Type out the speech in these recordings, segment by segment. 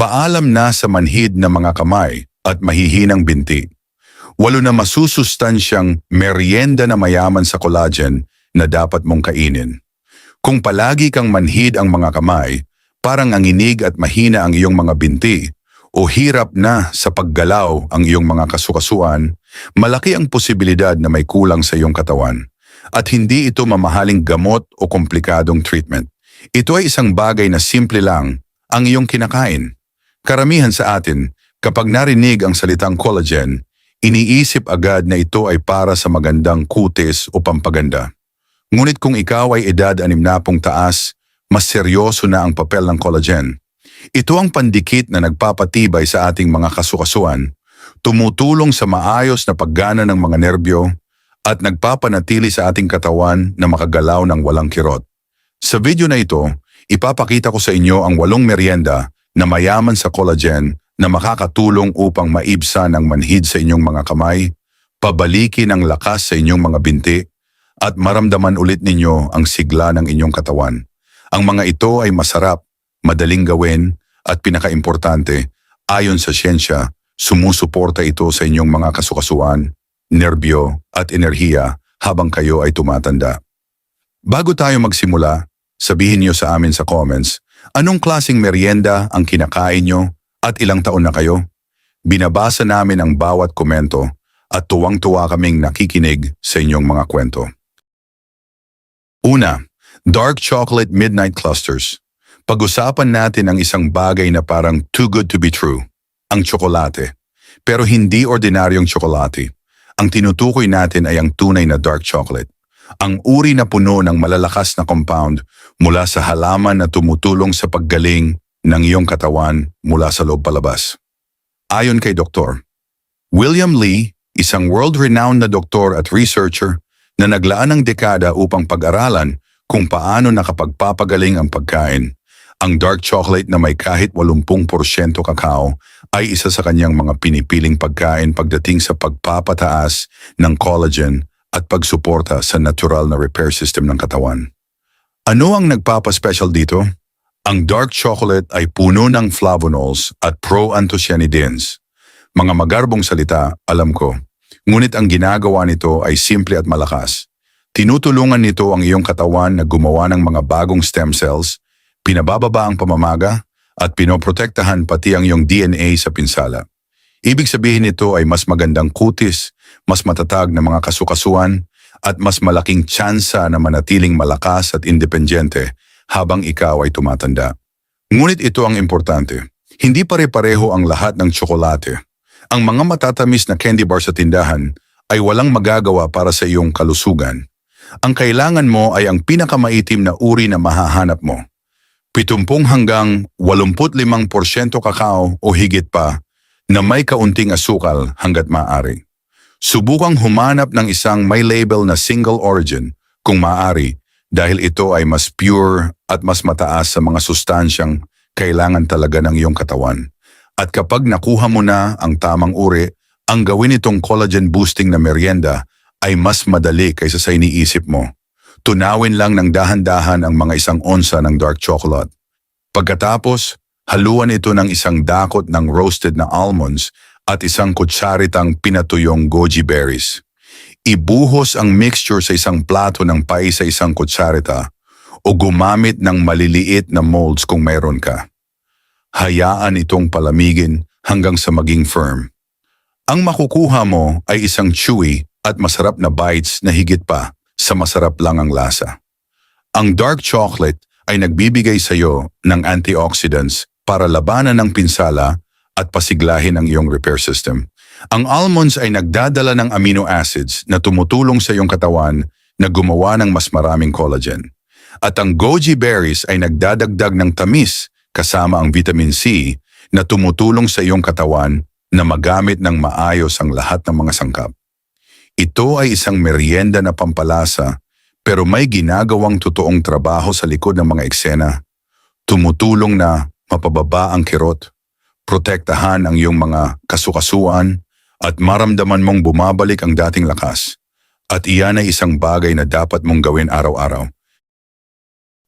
Paalam na sa manhid na mga kamay at mahihinang binti. 8 na masusustansyang merienda na mayaman sa collagen na dapat mong kainin. Kung palagi kang manhid ang mga kamay, parang anginig at mahina ang iyong mga binti, o hirap na sa paggalaw ang iyong mga kasukasuan, malaki ang posibilidad na may kulang sa iyong katawan. At hindi ito mamahaling gamot o komplikadong treatment. Ito ay isang bagay na simple lang ang iyong kinakain. Karamihan sa atin, kapag narinig ang salitang collagen, iniisip agad na ito ay para sa magandang kutis o pampaganda. Ngunit kung ikaw ay edad 60 taas, mas seryoso na ang papel ng collagen. Ito ang pandikit na nagpapatibay sa ating mga kasukasuan, tumutulong sa maayos na paggana ng mga nerbyo, at nagpapanatili sa ating katawan na makagalaw ng walang kirot. Sa video na ito, ipapakita ko sa inyo ang 8 merienda na mayaman sa collagen na makakatulong upang maibsan ang manhid sa inyong mga kamay, pabalikin ang lakas sa inyong mga binti, at maramdaman ulit ninyo ang sigla ng inyong katawan. Ang mga ito ay masarap, madaling gawin, at pinakaimportante, ayon sa siyensya, sumusuporta ito sa inyong mga kasukasuan, nerbyo, at enerhiya habang kayo ay tumatanda. Bago tayo magsimula, sabihin niyo sa amin sa comments, anong klaseng merienda ang kinakain nyo at ilang taon na kayo? Binabasa namin ang bawat komento at tuwang-tuwa kaming nakikinig sa inyong mga kwento. Una, dark chocolate midnight clusters. Pag-usapan natin ang isang bagay na parang too good to be true, ang tsokolate. Pero hindi ordinaryong tsokolate. Ang tinutukoy natin ay ang tunay na dark chocolate. Ang uri na puno ng malalakas na compound mula sa halaman na tumutulong sa paggaling ng iyong katawan mula sa loob palabas. Ayon kay Dr. William Li, isang world-renowned na doktor at researcher na naglaan ng dekada upang pag-aralan kung paano nakapagpapagaling ang pagkain, ang dark chocolate na may kahit 80% kakao ay isa sa kanyang mga pinipiling pagkain pagdating sa pagpapataas ng collagen at pagsuporta sa natural na repair system ng katawan. Ano ang nagpapaspecial dito? Ang dark chocolate ay puno ng flavonols at proanthocyanidins. Mga magarbong salita, alam ko. Ngunit ang ginagawa nito ay simple at malakas. Tinutulungan nito ang iyong katawan na gumawa ng mga bagong stem cells, pinabababa ang pamamaga, at pinoprotektahan pati ang iyong DNA sa pinsala. Ibig sabihin nito ay mas magandang kutis, mas matatag na mga kasukasuan, at mas malaking tsansa na manatiling malakas at independyente habang ikaw ay tumatanda. Ngunit ito ang importante. Hindi pare-pareho ang lahat ng tsokolate. Ang mga matatamis na candy bar sa tindahan ay walang magagawa para sa iyong kalusugan. Ang kailangan mo ay ang pinakamaitim na uri na mahahanap mo. 70 hanggang 85% kakao o higit pa na may kaunting asukal hanggat maaari. Subukang humanap ng isang may label na single origin kung maaari dahil ito ay mas pure at mas mataas sa mga sustansyang kailangan talaga ng iyong katawan. At kapag nakuha mo na ang tamang uri, ang gawin itong collagen boosting na merienda ay mas madali kaysa sa iniisip mo. Tunawin lang ng dahan-dahan ang mga 1 onsa ng dark chocolate. Pagkatapos, haluan ito ng 1 dakot ng roasted na almonds at 1 kutsaritang pinatuyong goji berries. Ibuhos ang mixture sa 1 plato ng pai sa 1 kutsarita o gumamit ng maliliit na molds kung mayroon ka. Hayaan itong palamigin hanggang sa maging firm. Ang makukuha mo ay 1 chewy at masarap na bites na higit pa sa masarap lang ang lasa. Ang dark chocolate ay nagbibigay sa iyo ng antioxidants para labanan ng pinsala at pasiglahin ang iyong repair system. Ang almonds ay nagdadala ng amino acids na tumutulong sa iyong katawan na gumawa ng mas maraming collagen. At ang goji berries ay nagdadagdag ng tamis kasama ang vitamin C na tumutulong sa iyong katawan na magamit ng maayos ang lahat ng mga sangkap. Ito ay isang merienda na pampalasa pero may ginagawang totoong trabaho sa likod ng mga eksena. Tumutulong na mapababa ang kirot, protektahan ang iyong mga kasukasuan, at maramdaman mong bumabalik ang dating lakas. At iyan ay isang bagay na dapat mong gawin araw-araw.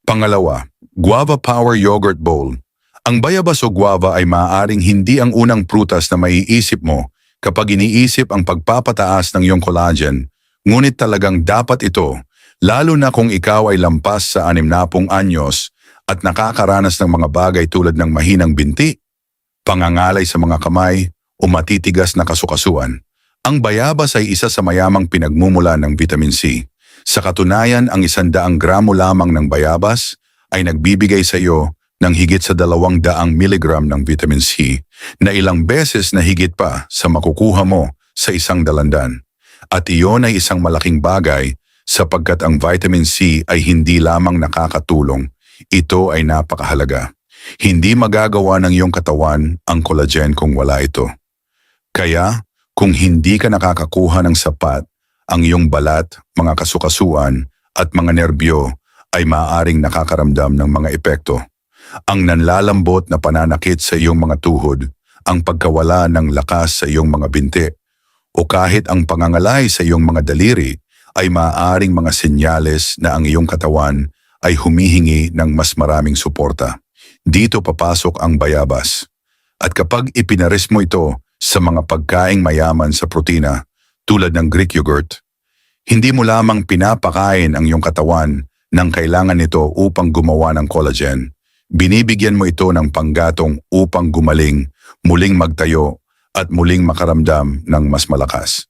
Pangalawa, Guava Power Yogurt Bowl. Ang bayabas o guava ay maaaring hindi ang unang prutas na maiisip mo kapag iniisip ang pagpapataas ng iyong collagen, ngunit talagang dapat ito, lalo na kung ikaw ay lampas sa 60 anyos at nakakaranas ng mga bagay tulad ng mahinang binti, pangangalay sa mga kamay o matitigas na kasukasuan. Ang bayabas ay isa sa mayamang pinagmumula ng vitamin C. Sa katunayan, ang 100 gramo lamang ng bayabas ay nagbibigay sa iyo ng higit sa 200 miligram ng vitamin C na ilang beses na higit pa sa makukuha mo sa isang dalandan. At iyon ay isang malaking bagay sapagkat ang vitamin C ay hindi lamang nakakatulong, ito ay napakahalaga. Hindi magagawa ng iyong katawan ang collagen kung wala ito. Kaya, kung hindi ka nakakakuha ng sapat, ang iyong balat, mga kasukasuan at mga nerbyo ay maaaring nakakaramdam ng mga epekto. Ang nanlalambot na pananakit sa iyong mga tuhod, ang pagkawala ng lakas sa iyong mga binti, o kahit ang pangangalay sa iyong mga daliri ay maaaring mga senyales na ang iyong katawan ay humihingi ng mas maraming suporta. Dito papasok ang bayabas. At kapag ipinares mo ito sa mga pagkaing mayaman sa protina tulad ng Greek yogurt, hindi mo lamang pinapakain ang iyong katawan ng kailangan nito upang gumawa ng collagen. Binibigyan mo ito ng panggatong upang gumaling, muling magtayo at muling makaramdam ng mas malakas.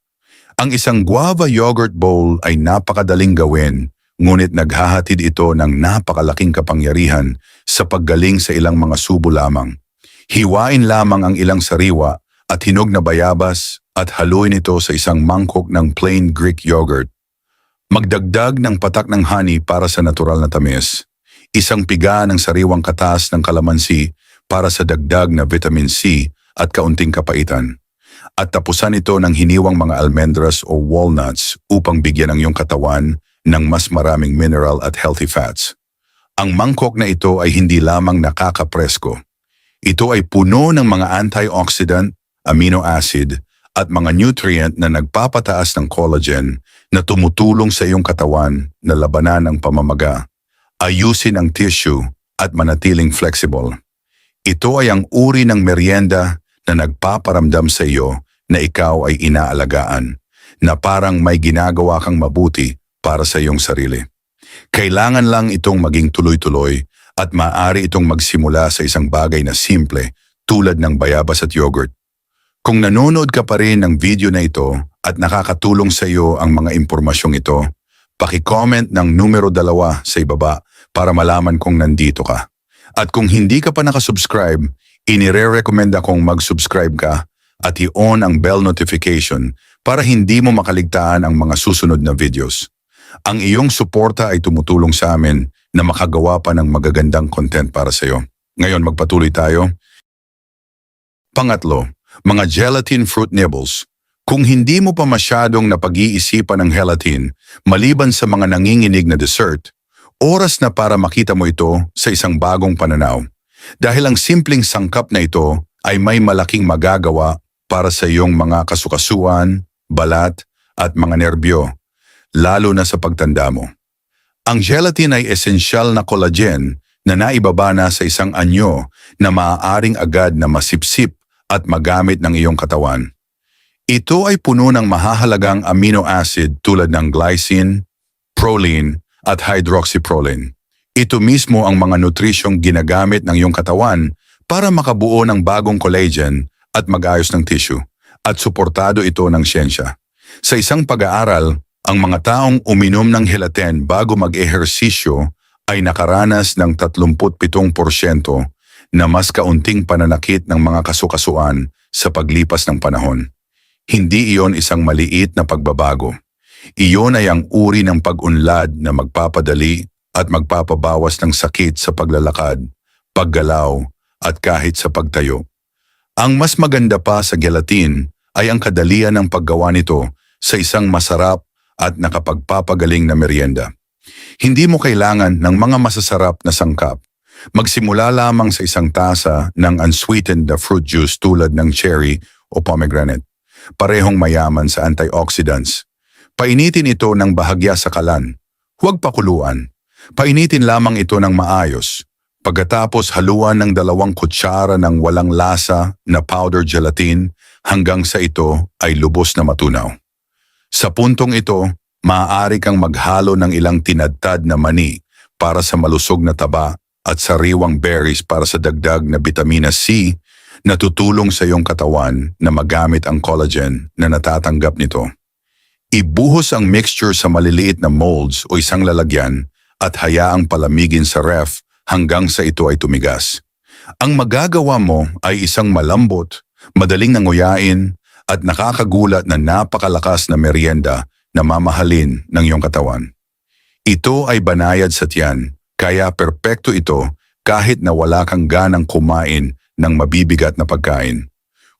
Ang isang guava yogurt bowl ay napakadaling gawin, ngunit naghahatid ito ng napakalaking kapangyarihan sa paggaling sa ilang mga subo lamang. Hiwain lamang ang ilang sariwa at hinog na bayabas at haluin ito sa isang mangkok ng plain Greek yogurt. Magdagdag ng patak ng honey para sa natural na tamis. Isang piga ng sariwang katas ng kalamansi para sa dagdag na vitamin C at kaunting kapaitan. At tapusan ito ng hiniwang mga almendras o walnuts upang bigyan ang iyong katawan ng mas maraming mineral at healthy fats. Ang mangkok na ito ay hindi lamang nakakapresko. Ito ay puno ng mga antioxidant, amino acid, at mga nutrient na nagpapataas ng collagen na tumutulong sa iyong katawan na labanan ang pamamaga, ayusin ang tissue at manatiling flexible. Ito ay ang uri ng merienda na nagpaparamdam sa iyo na ikaw ay inaalagaan, na parang may ginagawa kang mabuti para sa iyong sarili. Kailangan lang itong maging tuloy-tuloy at maaari itong magsimula sa isang bagay na simple tulad ng bayabas at yogurt. Kung nanonood ka pa rin ng video na ito at nakakatulong sa iyo ang mga impormasyong ito, paki-comment ng numero 2 sa ibaba para malaman kung nandito ka. At kung hindi ka pa nakasubscribe, inire-recommend akong mag-subscribe ka at i-on ang bell notification para hindi mo makaligtaan ang mga susunod na videos. Ang iyong suporta ay tumutulong sa amin na makagawa pa ng magagandang content para sa iyo. Ngayon magpatuloy tayo. Pangatlo, mga gelatin fruit nibbles. Kung hindi mo pa masyadong napag-iisipan ng gelatin, maliban sa mga nanginginig na dessert, oras na para makita mo ito sa isang bagong pananaw. Dahil ang simpleng sangkap na ito ay may malaking magagawa para sa iyong mga kasukasuan, balat at mga nerbyo, lalo na sa pagtanda mo. Ang gelatin ay esensyal na collagen na naibaba na sa isang anyo na maaaring agad na masipsip at magamit ng iyong katawan. Ito ay puno ng mahahalagang amino acid tulad ng glycine, proline at hydroxyproline. Ito mismo ang mga nutrisyong ginagamit ng iyong katawan para makabuo ng bagong collagen at mag-ayos ng tissue, at suportado ito ng siyensya. Sa isang pag-aaral, ang mga taong uminom ng gelatin bago mag-ehersisyo ay nakaranas ng 37% na mas kaunting pananakit ng mga kasukasuan sa paglipas ng panahon. Hindi iyon isang maliit na pagbabago. Iyon ay ang uri ng pag-unlad na magpapadali at magpapabawas ng sakit sa paglalakad, paggalaw at kahit sa pagtayo. Ang mas maganda pa sa gelatin ay ang kadalian ng paggawa nito sa isang masarap at nakapagpapagaling na merienda. Hindi mo kailangan ng mga masasarap na sangkap. Magsimula lamang sa isang tasa ng unsweetened na fruit juice tulad ng cherry o pomegranate. Parehong mayaman sa antioxidants. Painitin ito ng bahagya sa kalan. Huwag pakuluan. Painitin lamang ito ng maayos. Pagkatapos haluan ng 2 kutsara ng walang lasa na powder gelatin hanggang sa ito ay lubos na matunaw. Sa puntong ito, maaari kang maghalo ng ilang tinadtad na mani para sa malusog na taba at sariwang berries para sa dagdag na bitamina C na tutulong sa iyong katawan na magamit ang collagen na natatanggap nito. Ibuhos ang mixture sa maliliit na molds o isang lalagyan at hayaang palamigin sa ref hanggang sa ito ay tumigas. Ang magagawa mo ay isang malambot, madaling nanguyain at nakakagulat na napakalakas na merienda na mamahalin ng iyong katawan. Ito ay banayad sa tiyan, kaya perpekto ito kahit na wala kang ganang kumain ng mabibigat na pagkain.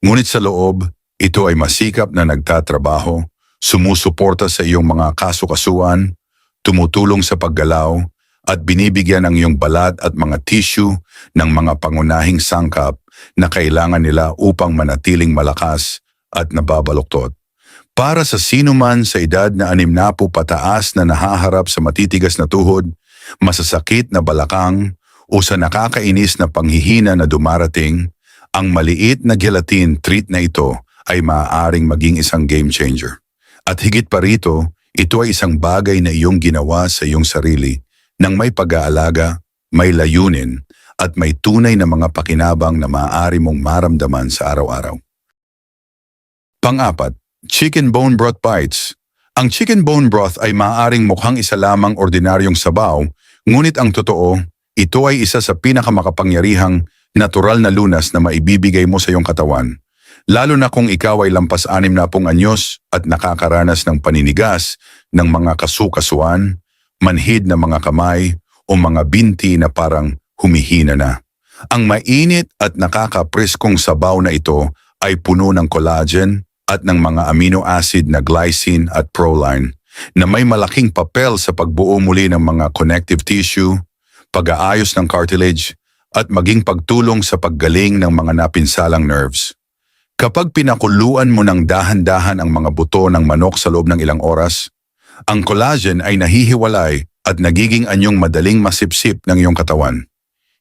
Ngunit sa loob, ito ay masikap na nagtatrabaho, sumusuporta sa iyong mga kasukasuan, tumutulong sa paggalaw, at binibigyan ang iyong balat at mga tissue ng mga pangunahing sangkap na kailangan nila upang manatiling malakas at nababaluktot. Para sa sino man sa edad na 60 pataas na nahaharap sa matitigas na tuhod, masasakit na balakang o sa nakakainis na panghihina na dumarating, ang maliit na gelatin treat na ito ay maaaring maging isang game changer. At higit pa rito, ito ay isang bagay na iyong ginawa sa iyong sarili nang may pag-aalaga, may layunin, at may tunay na mga pakinabang na maaari mong maramdaman sa araw-araw. Pang-apat, chicken bone broth bites. Ang chicken bone broth ay maaaring mukhang isa lamang ordinaryong sabaw, ngunit ang totoo, ito ay isa sa pinakamakapangyarihang natural na lunas na maibibigay mo sa iyong katawan. Lalo na kung ikaw ay lampas 60 anyos at nakakaranas ng paninigas ng mga kasukasuan, manhid na mga kamay o mga binti na parang humihina na. Ang mainit at nakakapriskong sabaw na ito ay puno ng collagen at ng mga amino acid na glycine at proline na may malaking papel sa pagbuo muli ng mga connective tissue, pag-aayos ng cartilage at maging pagtulong sa paggaling ng mga napinsalang nerves. Kapag pinakuluan mo ng dahan-dahan ang mga buto ng manok sa loob ng ilang oras, ang collagen ay nahihiwalay at nagiging anyong madaling masipsip ng iyong katawan.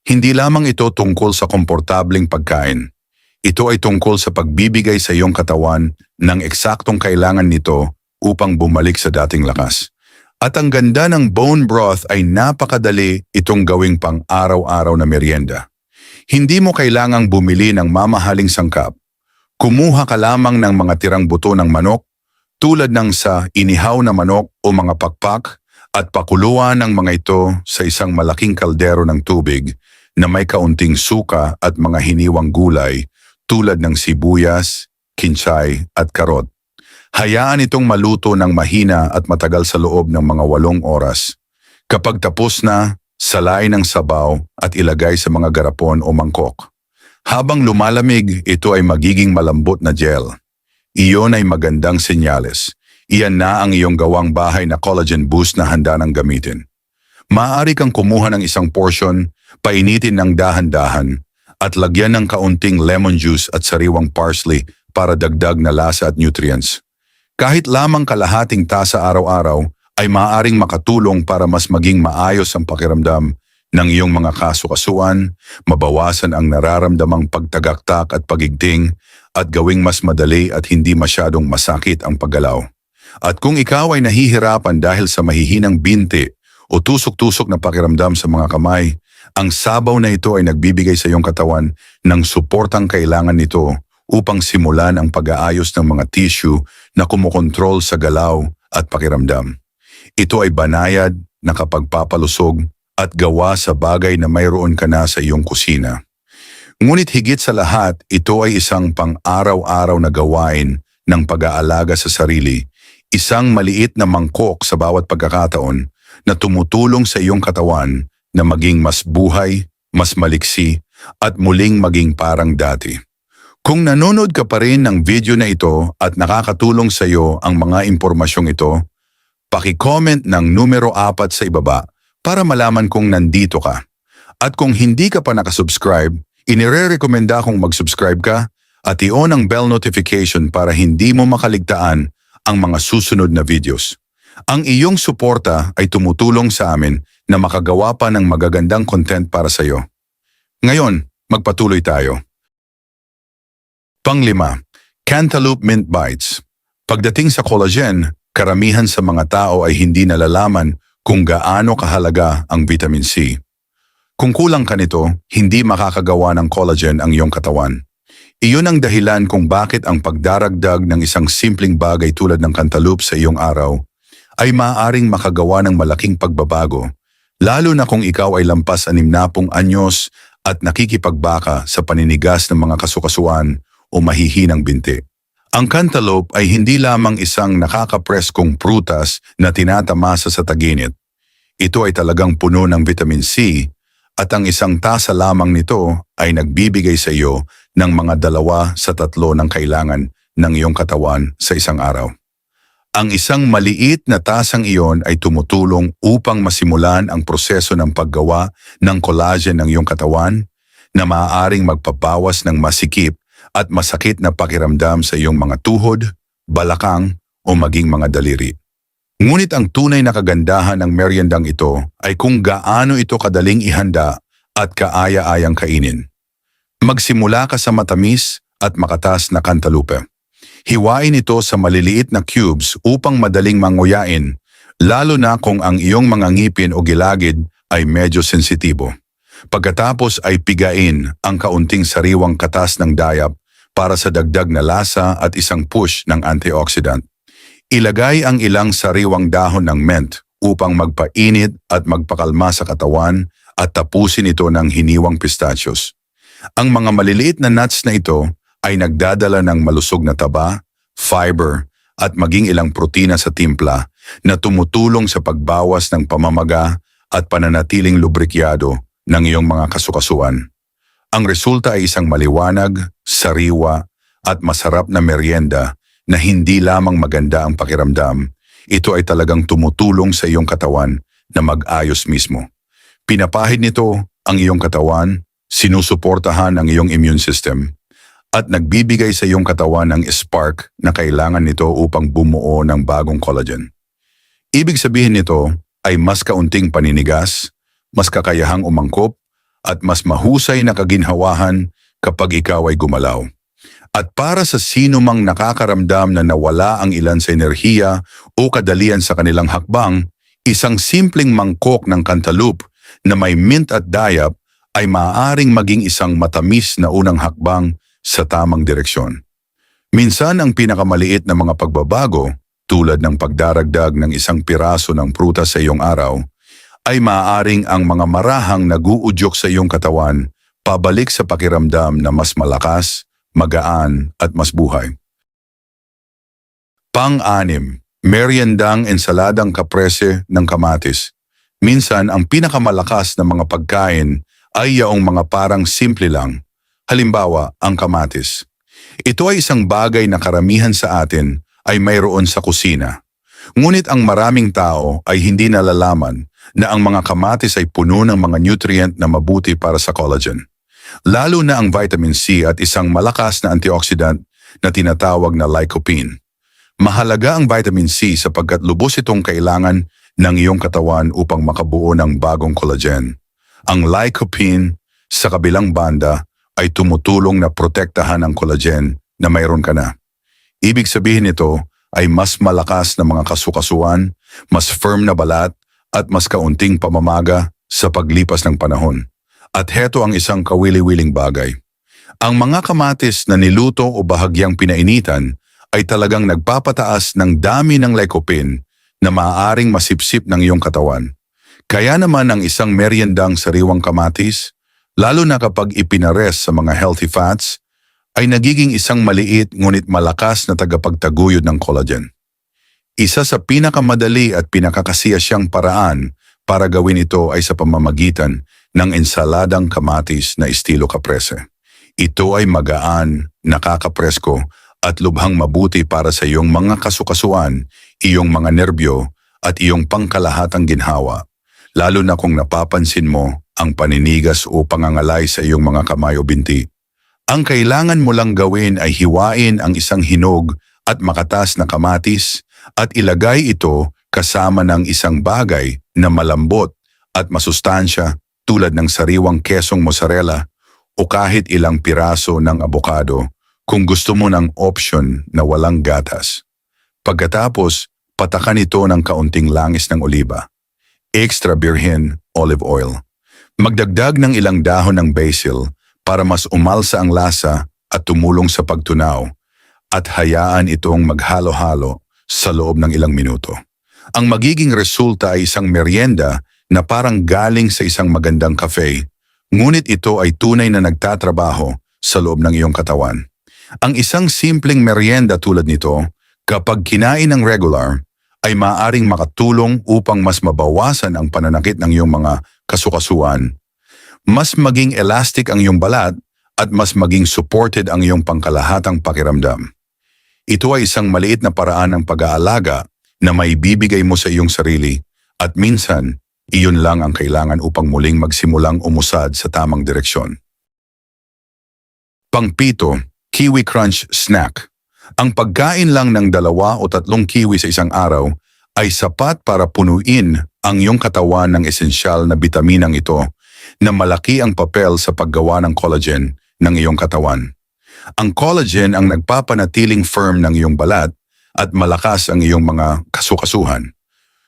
Hindi lamang ito tungkol sa komportableng pagkain. Ito ay tungkol sa pagbibigay sa iyong katawan ng eksaktong kailangan nito upang bumalik sa dating lakas. At ang ganda ng bone broth ay napakadali itong gawing pang-araw-araw na merienda. Hindi mo kailangang bumili ng mamahaling sangkap. Kumuha ka lamang ng mga tirang buto ng manok, tulad ng sa inihaw na manok o mga pakpak, at pakuluan ng mga ito sa isang malaking kaldero ng tubig na may kaunting suka at mga hiniwang gulay tulad ng sibuyas, kinsay at karot. Hayaan itong maluto ng mahina at matagal sa loob ng mga 8 oras. Kapag tapos na, salain ng sabaw at ilagay sa mga garapon o mangkok. Habang lumalamig, ito ay magiging malambot na gel. Iyon ay magandang senyales. Iyan na ang iyong gawang bahay na collagen boost na handa ng gamitin. Maaari kang kumuha ng isang portion, painitin ng dahan-dahan, at lagyan ng kaunting lemon juice at sariwang parsley para dagdag na lasa at nutrients. Kahit lamang kalahating tasa araw-araw ay maaaring makatulong para mas maging maayos ang pakiramdam ng iyong mga kasukasuan, mabawasan ang nararamdamang pagtagaktak at pagigting, at gawing mas madali at hindi masyadong masakit ang paggalaw. At kung ikaw ay nahihirapan dahil sa mahihinang binti o tusok-tusok na pakiramdam sa mga kamay, ang sabaw na ito ay nagbibigay sa iyong katawan ng suportang kailangan nito upang simulan ang pag-aayos ng mga tissue na kumukontrol sa galaw at pakiramdam. Ito ay banayad, nakapagpapalusog, at gawa sa bagay na mayroon ka na sa iyong kusina. Ngunit higit sa lahat, ito ay isang pang-araw-araw na gawain ng pag-aalaga sa sarili, isang maliit na mangkok sa bawat pagkakataon na tumutulong sa iyong katawan na maging mas buhay, mas maliksi, at muling maging parang dati. Kung nanonood ka pa rin ng video na ito at nakakatulong sa iyo ang mga impormasyong ito, paki-comment ng numero 4 sa ibaba para malaman kung nandito ka. At kung hindi ka pa nakasubscribe, inire-rekomenda kong mag-subscribe ka at i-on ang bell notification para hindi mo makaligtaan ang mga susunod na videos. Ang iyong suporta ay tumutulong sa amin na makagawa pa ng magagandang content para sa iyo. Ngayon, magpatuloy tayo. Panglima, Cantaloupe Mint Bites. Pagdating sa collagen, karamihan sa mga tao ay hindi nalalaman kung gaano kahalaga ang vitamin C. Kung kulang ka nito, hindi makakagawa ng collagen ang iyong katawan. Iyon ang dahilan kung bakit ang pagdaragdag ng isang simpleng bagay tulad ng cantaloupe sa iyong araw ay maaaring makagawa ng malaking pagbabago, lalo na kung ikaw ay lampas 60 anyos at nakikipagbaka sa paninigas ng mga kasukasuan o mahihinang binti. Ang cantaloupe ay hindi lamang isang nakakapreskong prutas na tinatamasa sa taginit. Ito ay talagang puno ng vitamin C at ang isang tasa lamang nito ay nagbibigay sa iyo ng mga 2 sa 3 ng kailangan ng iyong katawan sa isang araw. Ang isang maliit na tasang iyon ay tumutulong upang masimulan ang proseso ng paggawa ng collagen ng iyong katawan na maaaring magpabawas ng masikip at masakit na pakiramdam sa iyong mga tuhod, balakang o maging mga daliri. Ngunit ang tunay na kagandahan ng meriendang ito ay kung gaano ito kadaling ihanda at kaaya-ayang kainin. Magsimula ka sa matamis at makatas na cantaloupe. Hiwain ito sa maliliit na cubes upang madaling manguyain, lalo na kung ang iyong mga ngipin o gilagid ay medyo sensitibo. Pagkatapos ay pigain ang kaunting sariwang katas ng dayap para sa dagdag na lasa at isang push ng antioxidant. Ilagay ang ilang sariwang dahon ng mint upang magpainit at magpakalma sa katawan at tapusin ito ng hiniwang pistachios. Ang mga maliliit na nuts na ito ay nagdadala ng malusog na taba, fiber at maging ilang protina sa timpla na tumutulong sa pagbawas ng pamamaga at pananatiling lubrikyado ng iyong mga kasukasuan. Ang resulta ay isang maliwanag, sariwa at masarap na merienda na hindi lamang maganda ang pakiramdam, ito ay talagang tumutulong sa iyong katawan na mag-ayos mismo. Pinapahid nito ang iyong katawan, sinusuportahan ang iyong immune system, at nagbibigay sa iyong katawan ng spark na kailangan nito upang bumuo ng bagong collagen. Ibig sabihin nito ay mas kaunting paninigas, mas kakayahang umangkop, at mas mahusay na kaginhawahan kapag ikaw ay gumalaw. At para sa sino mang nakakaramdam na nawala ang ilan sa enerhiya o kadalian sa kanilang hakbang, isang simpleng mangkok ng cantaloupe na may mint at dayap ay maaaring maging isang matamis na unang hakbang sa tamang direksyon. Minsan ang pinakamaliit na mga pagbabago, tulad ng pagdaragdag ng isang piraso ng prutas sa iyong araw, ay maaaring ang mga marahang nag-uudyok sa iyong katawan pabalik sa pakiramdam na mas malakas, magaan at mas buhay. Pang-6, meriendang ensaladang kaprese ng kamatis. Minsan ang pinakamalakas na mga pagkain ay yaong mga parang simple lang. Halimbawa, ang kamatis. Ito ay isang bagay na karamihan sa atin ay mayroon sa kusina. Ngunit ang maraming tao ay hindi nalalaman na ang mga kamatis ay puno ng mga nutrient na mabuti para sa collagen. Lalo na ang vitamin C at isang malakas na antioxidant na tinatawag na lycopene. Mahalaga ang vitamin C sapagkat lubos itong kailangan ng iyong katawan upang makabuo ng bagong collagen. Ang lycopene, sa kabilang banda, ay tumutulong na protektahan ang collagen na mayroon ka na. Ibig sabihin nito ay mas malakas na mga kasukasuan, mas firm na balat, at mas kaunting pamamaga sa paglipas ng panahon. At heto ang isang kawili-wiling bagay. Ang mga kamatis na niluto o bahagyang pinainitan ay talagang nagpapataas ng dami ng lycopene na maaaring masipsip ng iyong katawan. Kaya naman ang isang meriendang sariwang kamatis, lalo na kapag ipinares sa mga healthy fats, ay nagiging isang maliit ngunit malakas na tagapagtaguyod ng collagen. Isa sa pinakamadali at pinakakasiyasyang paraan para gawin ito ay sa pamamagitan ng ensaladang kamatis na estilo caprese. Ito ay magaan, nakakapresko at lubhang mabuti para sa iyong mga kasukasuan, iyong mga nerbyo at iyong pangkalahatang ginhawa, lalo na kung napapansin mo ang paninigas o pangangalay sa iyong mga kamay o binti. Ang kailangan mo lang gawin ay hiwain ang isang hinog at makatas na kamatis at ilagay ito kasama ng isang bagay na malambot at masustansya tulad ng sariwang kesong mozzarella o kahit ilang piraso ng abokado kung gusto mo ng option na walang gatas. Pagkatapos, patakan ito ng kaunting langis ng oliba, extra virgin olive oil. Magdagdag ng ilang dahon ng basil para mas umalsa ang lasa at tumulong sa pagtunaw at hayaan itong maghalo-halo sa loob ng ilang minuto. Ang magiging resulta ay isang merienda na parang galing sa isang magandang cafe, ngunit ito ay tunay na nagtatrabaho sa loob ng iyong katawan. Ang isang simpleng merienda tulad nito, kapag kinain ng regular, ay maaaring makatulong upang mas mabawasan ang pananakit ng iyong mga kasukasuan, mas maging elastic ang iyong balat, at mas maging supported ang iyong pangkalahatang pakiramdam. Ito ay isang maliit na paraan ng pag-aalaga na maibibigay mo sa iyong sarili at minsan, iyon lang ang kailangan upang muling magsimulang umusad sa tamang direksyon. Pang-7, Kiwi Crunch Snack. Ang pagkain lang ng 2 o 3 kiwi sa isang araw ay sapat para punuin ang iyong katawan ng esensyal na bitaminang ito na malaki ang papel sa paggawa ng collagen ng iyong katawan. Ang collagen ang nagpapanatiling firm ng iyong balat at malakas ang iyong mga kasukasuhan.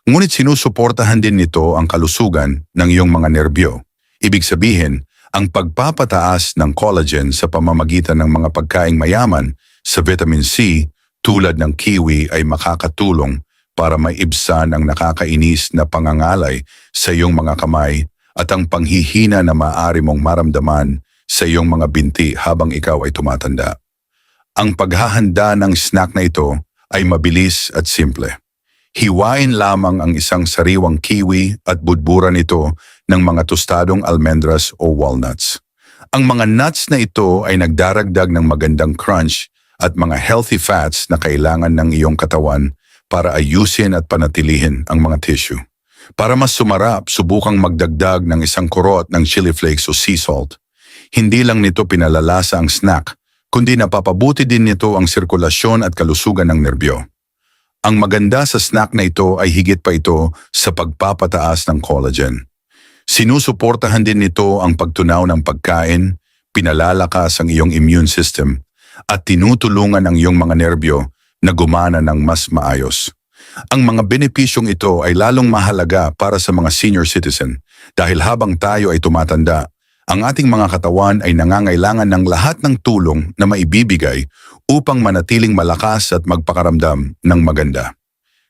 Ngunit sinusuportahan din nito ang kalusugan ng iyong mga nerbyo. Ibig sabihin, ang pagpapataas ng collagen sa pamamagitan ng mga pagkaing mayaman sa vitamin C tulad ng kiwi ay makakatulong para maibsan ang nakakainis na pangangalay sa iyong mga kamay at ang panghihina na maaari mong maramdaman sa iyong mga binti habang ikaw ay tumatanda. Ang paghahanda ng snack na ito ay mabilis at simple. Hiwain lamang ang isang sariwang kiwi at budburan ito ng mga tostadong almendras o walnuts. Ang mga nuts na ito ay nagdaragdag ng magandang crunch at mga healthy fats na kailangan ng iyong katawan para ayusin at panatilihin ang mga tissue. Para mas sumarap, subukang magdagdag ng isang kurot ng chili flakes o sea salt. Hindi lang nito pinalalasa ang snack, kundi napapabuti din nito ang sirkulasyon at kalusugan ng nerbyo. Ang maganda sa snack na ito ay higit pa ito sa pagpapataas ng collagen. Sinusuportahan din nito ang pagtunaw ng pagkain, pinalalakas ang iyong immune system, at tinutulungan ang iyong mga nerbyo na gumana ng mas maayos. Ang mga benepisyong ito ay lalong mahalaga para sa mga senior citizen dahil habang tayo ay tumatanda, ang ating mga katawan ay nangangailangan ng lahat ng tulong na maibibigay upang manatiling malakas at magpakaramdam ng maganda.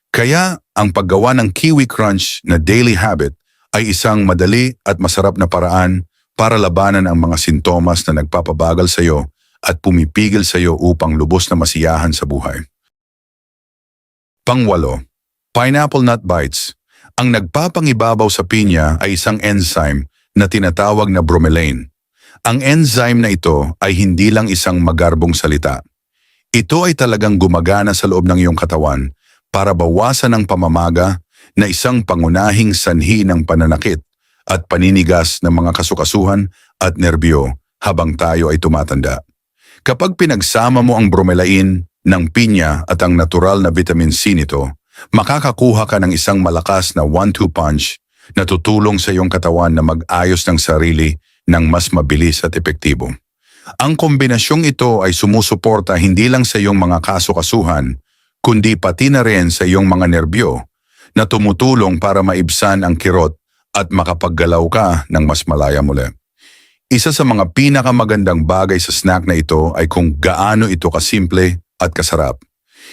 Kaya ang paggawa ng Kiwi Crunch na daily habit ay isang madali at masarap na paraan para labanan ang mga sintomas na nagpapabagal sa iyo at pumipigil sa iyo upang lubos na masiyahan sa buhay. Pang-8, Pineapple Nut Bites. Ang nagpapangibabaw sa pinya ay isang enzyme na tinatawag na bromelain. Ang enzyme na ito ay hindi lang isang magarbong salita. Ito ay talagang gumagana sa loob ng iyong katawan para bawasan ang pamamaga na isang pangunahing sanhi ng pananakit at paninigas ng mga kasukasuhan at nerbyo habang tayo ay tumatanda. Kapag pinagsama mo ang bromelain ng pinya at ang natural na vitamin C nito, makakakuha ka ng isang malakas na 1-2 punch na tutulong sa iyong katawan na mag-ayos ng sarili ng mas mabilis at epektibo. Ang kombinasyong ito ay sumusuporta hindi lang sa iyong mga kasukasuhan, kundi pati na rin sa iyong mga nerbyo na tumutulong para maibsan ang kirot at makapaggalaw ka ng mas malaya muli. Isa sa mga pinakamagandang bagay sa snack na ito ay kung gaano ito kasimple at kasarap.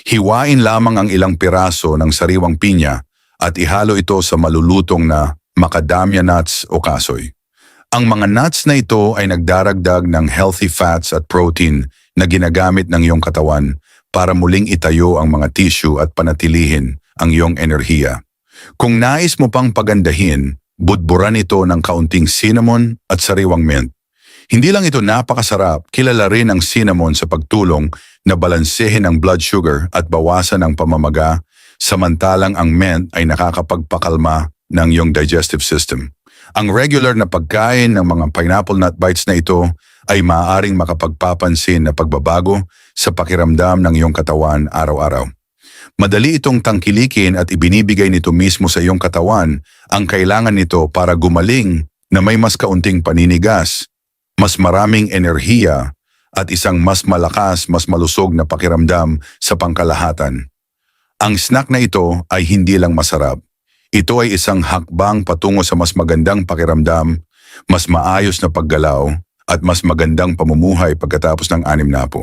Hiwain lamang ang ilang piraso ng sariwang pinya at ihalo ito sa malulutong na macadamia nuts o kasoy. Ang mga nuts na ito ay nagdaragdag ng healthy fats at protein na ginagamit ng iyong katawan para muling itayo ang mga tissue at panatilihin ang iyong enerhiya. Kung nais mo pang pagandahin, budburan ito ng kaunting cinnamon at sariwang mint. Hindi lang ito napakasarap, kilala rin ang cinnamon sa pagtulong na balansehin ang blood sugar at bawasan ang pamamaga, samantalang ang mint ay nakakapagpakalma ng iyong digestive system. Ang regular na pagkain ng mga pineapple nut bites na ito ay maaaring makapagpapansin na pagbabago sa pakiramdam ng iyong katawan araw-araw. Madali itong tangkilikin at ibinibigay nito mismo sa iyong katawan ang kailangan nito para gumaling na may mas kaunting paninigas, mas maraming enerhiya at isang mas malakas, mas malusog na pakiramdam sa pangkalahatan. Ang snack na ito ay hindi lang masarap. Ito ay isang hakbang patungo sa mas magandang pakiramdam, mas maayos na paggalaw, at mas magandang pamumuhay pagkatapos ng 6 na po.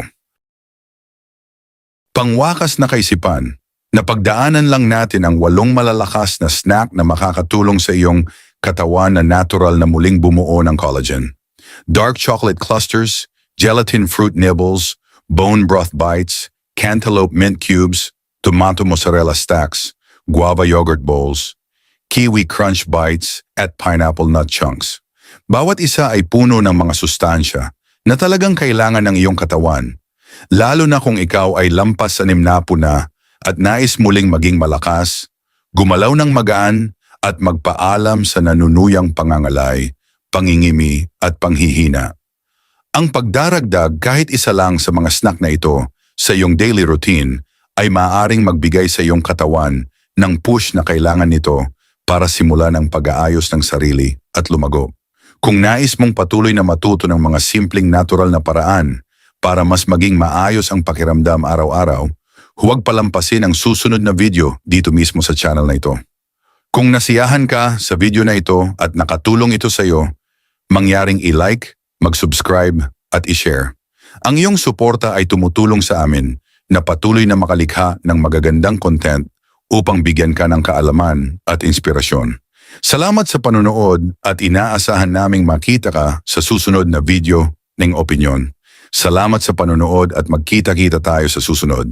Pangwakas na kaisipan, napagdaanan lang natin ang 8 malalakas na snack na makakatulong sa iyong katawan na natural na muling bumuo ng collagen. Dark chocolate clusters, gelatin fruit nibbles, bone broth bites, cantaloupe mint cubes, tomato mozzarella stacks, guava yogurt bowls, kiwi crunch bites, at pineapple nut chunks. Bawat isa ay puno ng mga sustansya na talagang kailangan ng iyong katawan, lalo na kung ikaw ay lampas sa 60 na at nais muling maging malakas, gumalaw ng magaan at magpaalam sa nanunuyang pangangalay, pangingimi at panghihina. Ang pagdaragdag kahit isa lang sa mga snack na ito sa iyong daily routine ay maaaring magbigay sa iyong katawan ng push na kailangan nito para simulan ang pag-aayos ng sarili at lumago. Kung nais mong patuloy na matuto ng mga simpleng natural na paraan para mas maging maayos ang pakiramdam araw-araw, huwag palampasin ang susunod na video dito mismo sa channel na ito. Kung nasiyahan ka sa video na ito at nakatulong ito sa iyo, mangyaring i-like, mag-subscribe at i-share. Ang iyong suporta ay tumutulong sa amin na patuloy na makalikha ng magagandang content upang bigyan ka ng kaalaman at inspirasyon. Salamat sa panonood at inaasahan naming makita ka sa susunod na video ng opinyon. Salamat sa panonood at magkita-kita tayo sa susunod.